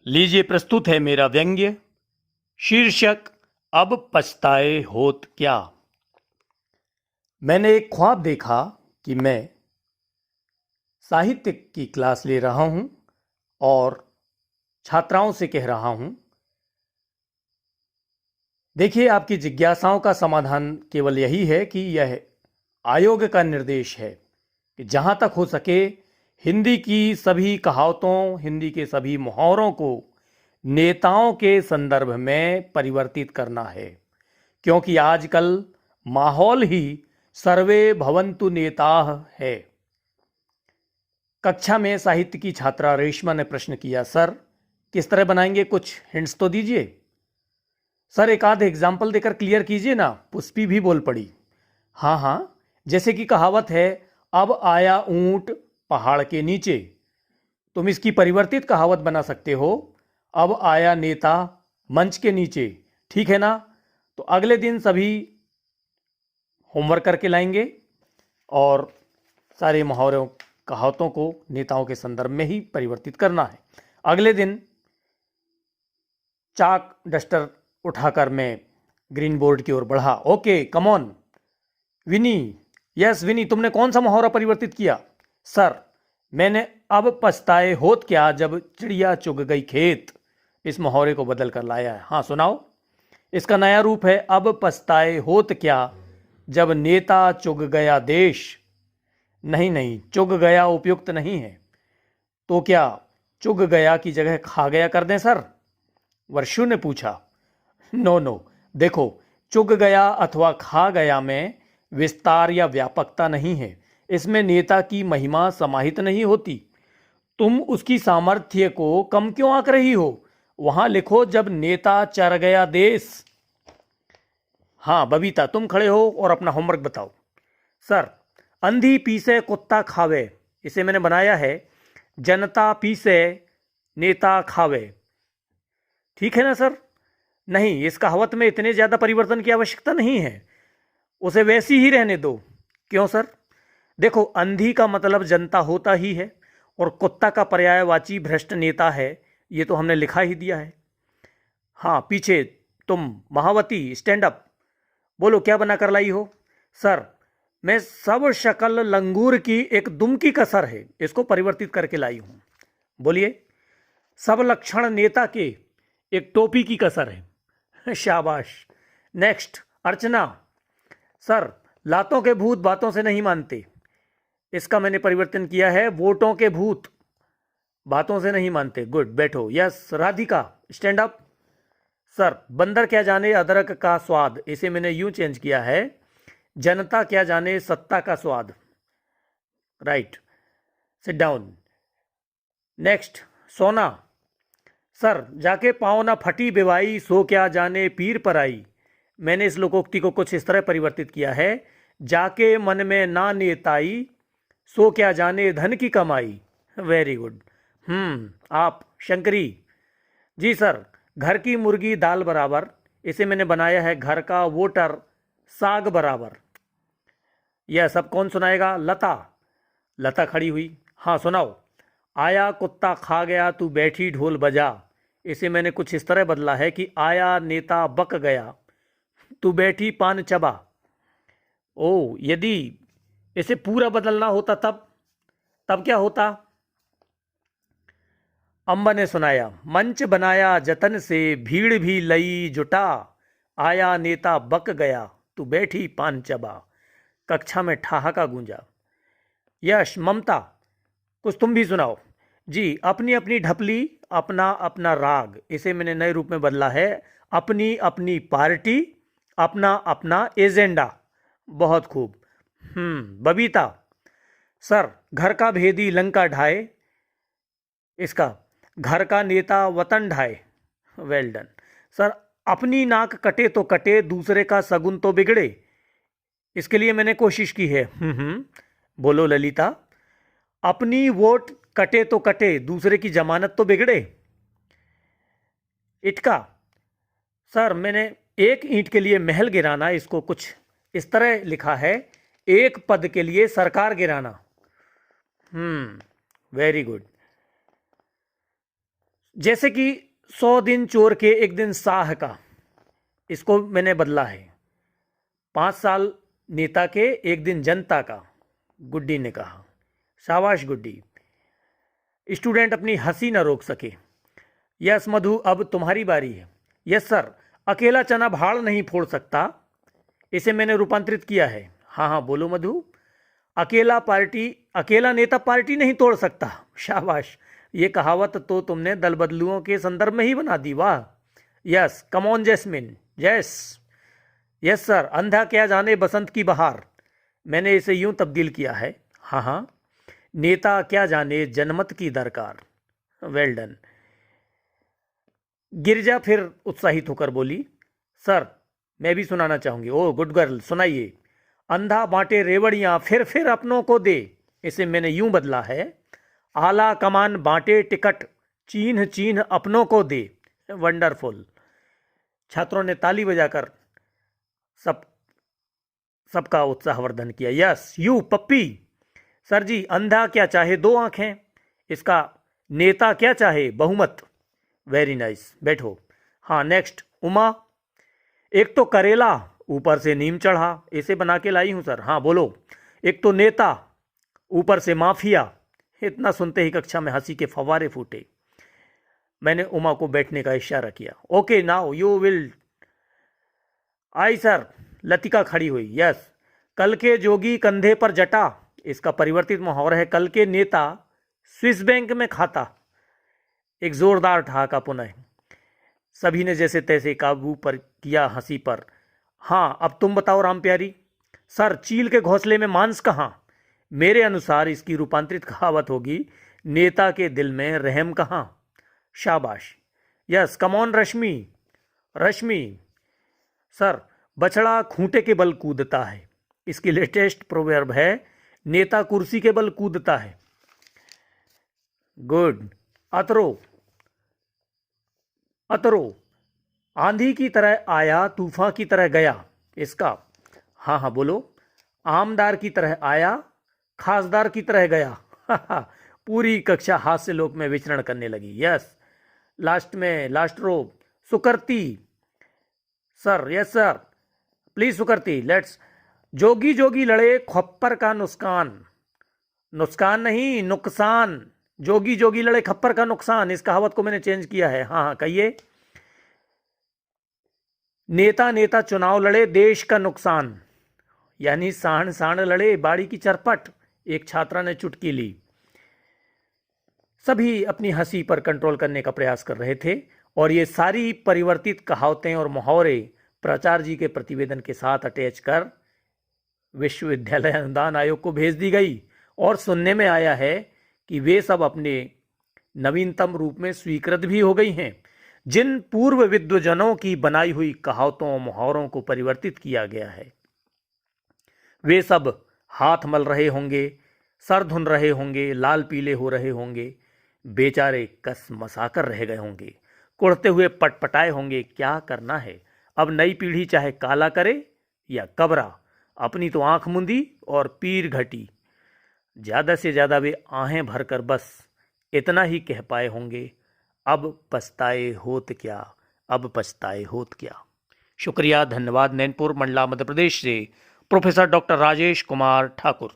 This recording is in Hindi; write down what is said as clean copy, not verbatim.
लीजिए प्रस्तुत है मेरा व्यंग्य। शीर्षक अब पछताए होत क्या। मैंने एक ख्वाब देखा कि मैं साहित्य की क्लास ले रहा हूं और छात्राओं से कह रहा हूं, देखिए आपकी जिज्ञासाओं का समाधान केवल यही है कि यह आयोग का निर्देश है कि जहां तक हो सके हिंदी की सभी कहावतों, हिंदी के सभी मुहावरों को नेताओं के संदर्भ में परिवर्तित करना है, क्योंकि आजकल माहौल ही सर्वे भवन्तु नेताः है। कक्षा में साहित्य की छात्रा रेशमा ने प्रश्न किया, सर किस तरह बनाएंगे, कुछ हिंट्स तो दीजिए। सर एक आध एग्जाम्पल देकर क्लियर कीजिए ना। पुष्पी भी बोल पड़ी, हाँ हाँ, जैसे कि कहावत है, अब आया ऊंट पहाड़ के नीचे। तुम इसकी परिवर्तित कहावत बना सकते हो, अब आया नेता मंच के नीचे। ठीक है ना? तो अगले दिन सभी होमवर्क करके लाएंगे और सारे मुहावरों कहावतों को नेताओं के संदर्भ में ही परिवर्तित करना है। अगले दिन चाक डस्टर उठाकर मैं ग्रीन बोर्ड की ओर बढ़ा। Okay come on Vini. Yes Vini, तुमने कौन सा मुहावरा परिवर्तित किया? सर मैंने अब पछताए होत क्या जब चिड़िया चुग गई खेत, इस मुहावरे को बदल कर लाया है। हाँ सुनाओ। इसका नया रूप है, अब पछताए होत क्या जब नेता चुग गया देश। नहीं नहीं, चुग गया उपयुक्त नहीं है, तो क्या चुग गया की जगह खा गया कर दें सर? वर्षु ने पूछा। नो नो, देखो चुग गया अथवा खा गया में विस्तार या व्यापकता नहीं है, इसमें नेता की महिमा समाहित नहीं होती। तुम उसकी सामर्थ्य को कम क्यों आंक रही हो? वहां लिखो जब नेता चर गया देश। हाँ बबीता, तुम खड़े हो और अपना होमवर्क बताओ। सर अंधी पीसे कुत्ता खावे, इसे मैंने बनाया है जनता पीसे नेता खावे। ठीक है ना सर? नहीं, इस कहावत में इतने ज्यादा परिवर्तन की आवश्यकता नहीं है, उसे वैसी ही रहने दो। क्यों सर? देखो अंधी का मतलब जनता होता ही है और कुत्ता का पर्यायवाची भ्रष्ट नेता है, ये तो हमने लिखा ही दिया है। हाँ पीछे तुम महावती स्टैंड अप, बोलो क्या बना कर लाई हो? सर मैं सब शकल लंगूर की एक दुम की कसर है, इसको परिवर्तित करके लाई हूं। बोलिए। सब लक्षण नेता के एक टोपी की कसर है। शाबाश। नेक्स्ट अर्चना। सर लातों के भूत बातों से नहीं मानते, इसका मैंने परिवर्तन किया है वोटों के भूत बातों से नहीं मानते। गुड, बैठो। Yes Radhika stand up. Sir बंदर क्या जाने अदरक का स्वाद, इसे मैंने यूं चेंज किया है जनता क्या जाने सत्ता का स्वाद। Right, sit down. नेक्स्ट सोना। सर जाके पाओ ना फटी बेवाई सो क्या जाने पीर पर आई, मैंने इस लोकोक्ति को कुछ इस तरह परिवर्तित किया है, जाके मन में ना नेताई सो क्या जाने धन की कमाई। Very good. आप शंकरी। जी सर, घर की मुर्गी दाल बराबर, इसे मैंने बनाया है घर का वोटर साग बराबर। यह सब कौन सुनाएगा? लता। लता खड़ी हुई। हाँ सुनाओ। आया कुत्ता खा गया तू बैठी ढोल बजा, इसे मैंने कुछ इस तरह बदला है कि आया नेता बक गया तू बैठी पान चबा। ओ, यदि इसे पूरा बदलना होता तब तब क्या होता? अम्बा ने सुनाया, मंच बनाया जतन से भीड़ भी लई जुटा, आया नेता बक गया तू बैठी पान चबा। कक्षा में ठहाका गूंजा। यश ममता, कुछ तुम भी सुनाओ। जी, अपनी अपनी ढपली अपना अपना राग, इसे मैंने नए रूप में बदला है अपनी अपनी पार्टी अपना अपना एजेंडा। बहुत खूब। बबीता। सर घर का भेदी लंका ढाए, इसका घर का नेता वतन ढाए। Well done. सर अपनी नाक कटे तो कटे दूसरे का सगुन तो बिगड़े, इसके लिए मैंने कोशिश की है। बोलो ललिता। अपनी वोट कटे तो कटे दूसरे की जमानत तो बिगड़े। इटका। सर मैंने एक ईंट के लिए महल गिराना, इसको कुछ इस तरह लिखा है, एक पद के लिए सरकार गिराना। Very good. जैसे कि 100 दिन चोर के एक दिन साह का, इसको मैंने बदला है। 5 साल नेता के एक दिन जनता का, गुड्डी ने कहा। शाबाश गुड्डी। स्टूडेंट अपनी हंसी न रोक सके। यस मधु, अब तुम्हारी बारी है। यस सर, अकेला चना भाड़ नहीं फोड़ सकता, इसे मैंने रूपांतरित किया है। हाँ हाँ बोलो मधु। अकेला नेता पार्टी नहीं तोड़ सकता। शाबाश, ये कहावत तो तुमने दल बदलुओं के संदर्भ में ही बना दी। वाह। Yes, come on Jasmine. Yes yes sir, अंधा क्या जाने बसंत की बहार, मैंने इसे यूं तब्दील किया है। हाँ हाँ, नेता क्या जाने जनमत की दरकार। Well done. गिरिजा फिर उत्साहित होकर बोली, सर मैं भी सुनाना चाहूंगी। ओ गुड गर्ल, सुनाइए। अंधा बांटे रेवड़ियां फिर अपनों को दे, इसे मैंने यूं बदला है। आला कमान बांटे टिकट, चीन्ह चीन्ह अपनों को दे। वंडरफुल। छात्रों ने ताली बजाकर सबका उत्साहवर्धन किया। Yes you Pappi. Sir ji, अंधा क्या चाहे 2 आंखें, इसका नेता क्या चाहे बहुमत। वेरी नाइस, बैठो। हाँ नेक्स्ट, उमा। एक तो करेला ऊपर से नीम चढ़ा, इसे बना के लाई हूं सर। हाँ बोलो। एक तो नेता ऊपर से माफिया। इतना सुनते ही कक्षा में हंसी के फव्वारे फूटे। मैंने उमा को बैठने का इशारा किया। Okay now you will. I sir. Latika खड़ी हुई। यस। कल के जोगी कंधे पर जटा, इसका परिवर्तित मुहावरा है कल के नेता स्विस बैंक में खाता। एक जोरदार ठहाका पुनः। सभी ने जैसे तैसे काबू पर किया हंसी पर। हाँ अब तुम बताओ राम प्यारी। सर, चील के घोंसले में मांस कहाँ। मेरे अनुसार इसकी रूपांतरित कहावत होगी, नेता के दिल में रहम कहाँ। शाबाश। Yes, come on Rashmi. Rashmi. Sir, बछड़ा खूंटे के बल कूदता है, इसकी लेटेस्ट प्रोवर्ब है, नेता कुर्सी के बल कूदता है। गुड। अतरो। अतरो। आंधी की तरह आया तूफान की तरह गया, इसका। हाँ हाँ बोलो। आमदार की तरह आया खासदार की तरह गया। पूरी कक्षा हास्य लोक में विचरण करने लगी। Yes. Last row. Sukarti. Sir, yes sir, please Sukarti, let's. जोगी जोगी लड़े खप्पर का नुकसान। नुकसान नहीं, नुकसान। जोगी जोगी लड़े खप्पर का नुकसान, इस कहावत को मैंने चेंज किया है। हाँ हाँ कहिए। नेता नेता चुनाव लड़े देश का नुकसान, यानी सांड सांड लड़े बाड़ी की चरपट, एक छात्रा ने चुटकी ली। सभी अपनी हंसी पर कंट्रोल करने का प्रयास कर रहे थे और ये सारी परिवर्तित कहावतें और मुहावरे प्राचार्य जी के प्रतिवेदन के साथ अटैच कर विश्वविद्यालय अनुदान आयोग को भेज दी गई। और सुनने में आया है कि वे सब अपने नवीनतम रूप में स्वीकृत भी हो गई हैं। जिन पूर्व विद्वजनों की बनाई हुई कहावतों मुहावरों को परिवर्तित किया गया है, वे सब हाथ मल रहे होंगे, सर धुन रहे होंगे, लाल पीले हो रहे होंगे, बेचारे कस मसाकर रह गए होंगे, कुढ़ते हुए पटपटाए होंगे। क्या करना है अब, नई पीढ़ी चाहे काला करे या कबरा, अपनी तो आंख मुंदी और पीर घटी। ज्यादा से ज्यादा वे आहें भरकर बस इतना ही कह पाए होंगे, अब पछताए होत क्या, अब पछताए होत क्या। शुक्रिया, धन्यवाद। नैनपुर मंडला मध्य प्रदेश से प्रोफेसर डॉक्टर राजेश कुमार ठाकुर।